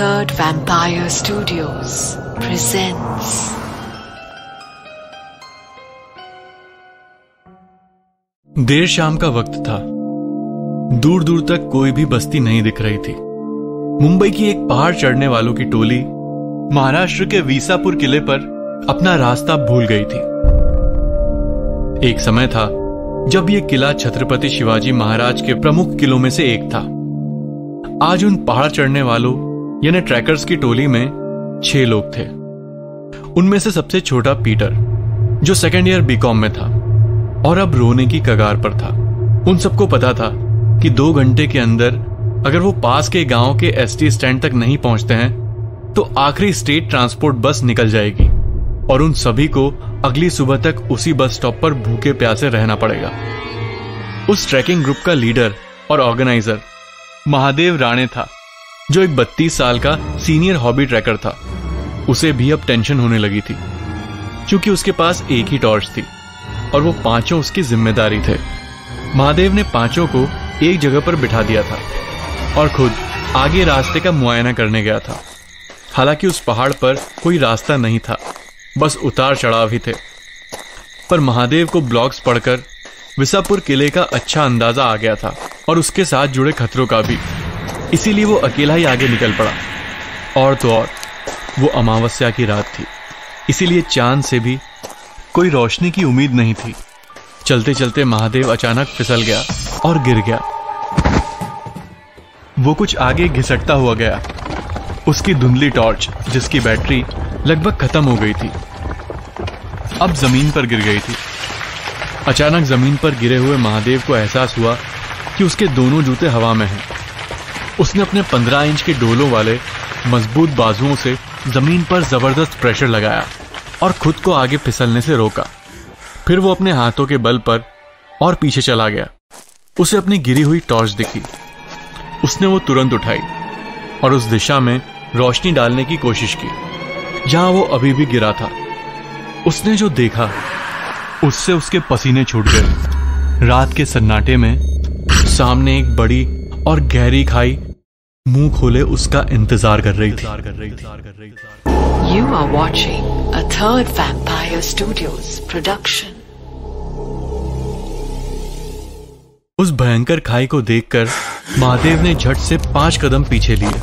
Third Vampire Studios presents देर शाम का वक्त था। दूर दूर तक कोई भी बस्ती नहीं दिख रही थी। मुंबई की एक पहाड़ चढ़ने वालों की टोली महाराष्ट्र के वीसापुर किले पर अपना रास्ता भूल गई थी। एक समय था जब यह किला छत्रपति शिवाजी महाराज के प्रमुख किलों में से एक था। आज उन पहाड़ चढ़ने वालों यानी ट्रैकर्स की टोली में 6 लोग थे। उनमें से सबसे छोटा पीटर, जो सेकेंड ईयर बीकॉम में था और अब रोने की कगार पर था। उन सबको पता था कि 2 घंटे के अंदर अगर वो पास के गांव के एसटी स्टैंड तक नहीं पहुंचते हैं तो आखिरी स्टेट ट्रांसपोर्ट बस निकल जाएगी और उन सभी को अगली सुबह तक उसी बस स्टॉप पर भूखे प्यासे रहना पड़ेगा। उस ट्रैकिंग ग्रुप का लीडर और ऑर्गेनाइजर महादेव राणे था, जो एक 32 साल का सीनियर हॉबी ट्रैकर था। उसे भी अब टेंशन होने लगी थी, क्योंकि उसके पास एक ही टॉर्च थी और वो 5 उसकी जिम्मेदारी थे। महादेव ने 5 को एक जगह पर बिठा दिया था और खुद आगे रास्ते का मुआयना करने गया था। हालांकि उस पहाड़ पर कोई रास्ता नहीं था, बस उतार चढ़ाव ही थे। पर महादेव को ब्लॉग्स पढ़कर विसापुर किले का अच्छा अंदाजा आ गया था और उसके साथ जुड़े खतरों का भी। इसीलिए वो अकेला ही आगे निकल पड़ा। और तो और वो अमावस्या की रात थी, इसीलिए चांद से भी कोई रोशनी की उम्मीद नहीं थी। चलते चलते महादेव अचानक फिसल गया और गिर गया। वो कुछ आगे घिसटता हुआ गया। उसकी धुंधली टॉर्च, जिसकी बैटरी लगभग खत्म हो गई थी, अब जमीन पर गिर गई थी। अचानक जमीन पर गिरे हुए महादेव को एहसास हुआ कि उसके दोनों जूते हवा में हैं। उसने अपने 15 इंच के डोलों वाले मजबूत बाजुओं से जमीन पर जबरदस्त प्रेशर लगाया और खुद को आगे फिसलने से रोका। फिर वो अपने हाथों के बल पर और पीछे चला गया। उसे अपनी गिरी हुई टॉर्च दिखी। उसने वो तुरंत उठाई और उस दिशा में रोशनी डालने की कोशिश की जहां वो अभी भी गिरा था। उसने जो देखा उससे उसके पसीने छूट गए। रात के सन्नाटे में सामने एक बड़ी और गहरी खाई मुंह खोले उसका इंतजार कर रही थी। You are watching a Third Vampire Studios production. उस भयंकर खाई को देखकर महादेव ने झट से 5 कदम पीछे लिए।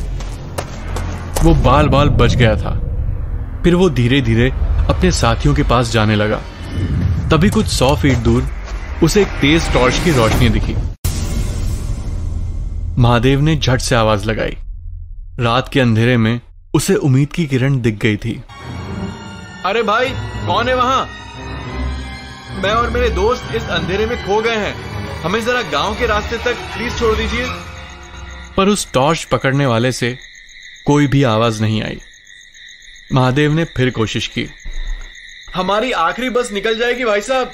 वो बाल बाल बच गया था। फिर वो धीरे धीरे अपने साथियों के पास जाने लगा। तभी कुछ 100 फीट दूर उसे एक तेज टॉर्च की रोशनी दिखी। महादेव ने झट से आवाज लगाई। रात के अंधेरे में उसे उम्मीद की किरण दिख गई थी। अरे भाई, कौन है वहां? मैं और मेरे दोस्त इस अंधेरे में खो गए हैं। हमें जरा गांव के रास्ते तक प्लीज छोड़ दीजिए। पर उस टॉर्च पकड़ने वाले से कोई भी आवाज नहीं आई। महादेव ने फिर कोशिश की। हमारी आखिरी बस निकल जाएगी भाई साहब,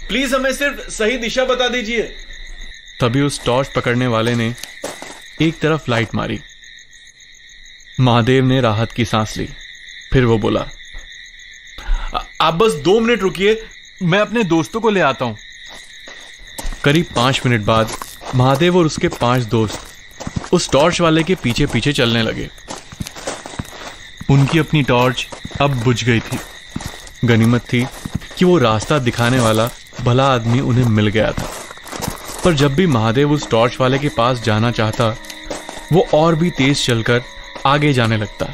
प्लीज हमें सिर्फ सही दिशा बता दीजिए। तभी उस टॉर्च पकड़ने वाले ने एक तरफ लाइट मारी। महादेव ने राहत की सांस ली। फिर वो बोला, आप बस 2 मिनट रुकिए, मैं अपने दोस्तों को ले आता हूं। करीब 5 मिनट बाद महादेव और उसके 5 दोस्त उस टॉर्च वाले के पीछे पीछे चलने लगे। उनकी अपनी टॉर्च अब बुझ गई थी। गनीमत थी कि वो रास्ता दिखाने वाला भला आदमी उन्हें मिल गया था। पर जब भी महादेव उस टॉर्च वाले के पास जाना चाहता, वो और भी तेज चलकर आगे जाने लगता,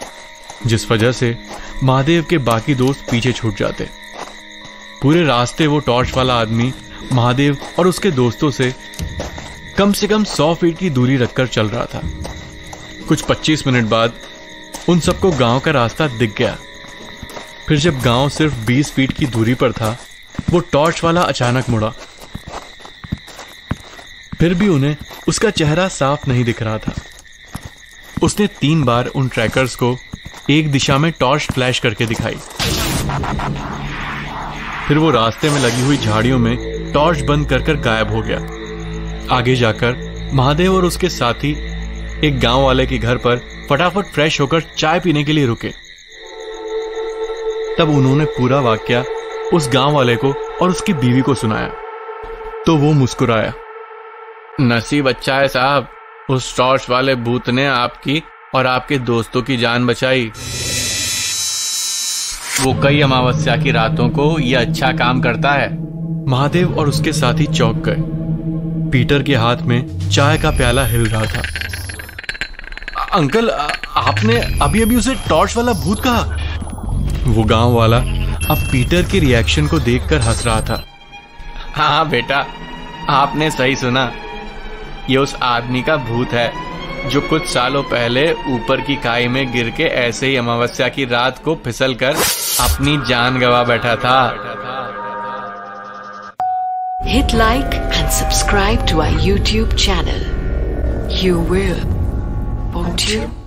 जिस वजह से महादेव के बाकी दोस्त पीछे छूट जाते। पूरे रास्ते वो टॉर्च वाला आदमी महादेव और उसके दोस्तों से कम 100 फीट की दूरी रखकर चल रहा था। कुछ 25 मिनट बाद उन सबको गांव का रास्ता दिख गया। फिर जब गांव सिर्फ 20 फीट की दूरी पर था, वो टॉर्च वाला अचानक मुड़ा। फिर भी उन्हें उसका चेहरा साफ नहीं दिख रहा था। उसने 3 बार उन ट्रैकर्स को एक दिशा में टॉर्च फ्लैश करके दिखाई। फिर वो रास्ते में लगी हुई झाड़ियों में टॉर्च बंद कर गायब हो गया। आगे जाकर महादेव और उसके साथी एक गांव वाले के घर पर फटाफट फ्रेश होकर चाय पीने के लिए रुके। तब उन्होंने पूरा वाकया उस गांव वाले को और उसकी बीवी को सुनाया तो वो मुस्कुराया। नसीब अच्छा है साहब, उस टॉर्च वाले भूत ने आपकी और आपके दोस्तों की जान बचाई, वो कई अमावस्या की रातों को ये अच्छा काम करता है। महादेव और उसके साथी चौंक गए। पीटर के हाथ में चाय का प्याला हिल रहा था। अंकल, आपने अभी अभी उसे टॉर्च वाला भूत कहा? वो गांव वाला अब पीटर के रिएक्शन को देखकर हंस रहा था। हाँ बेटा, आपने सही सुना। ये उस आदमी का भूत है जो कुछ सालों पहले ऊपर की खाई में गिर के ऐसे ही अमावस्या की रात को फिसल कर अपनी जान गंवा बैठा था। Hit like and subscribe to our YouTube channel. You will, won't you?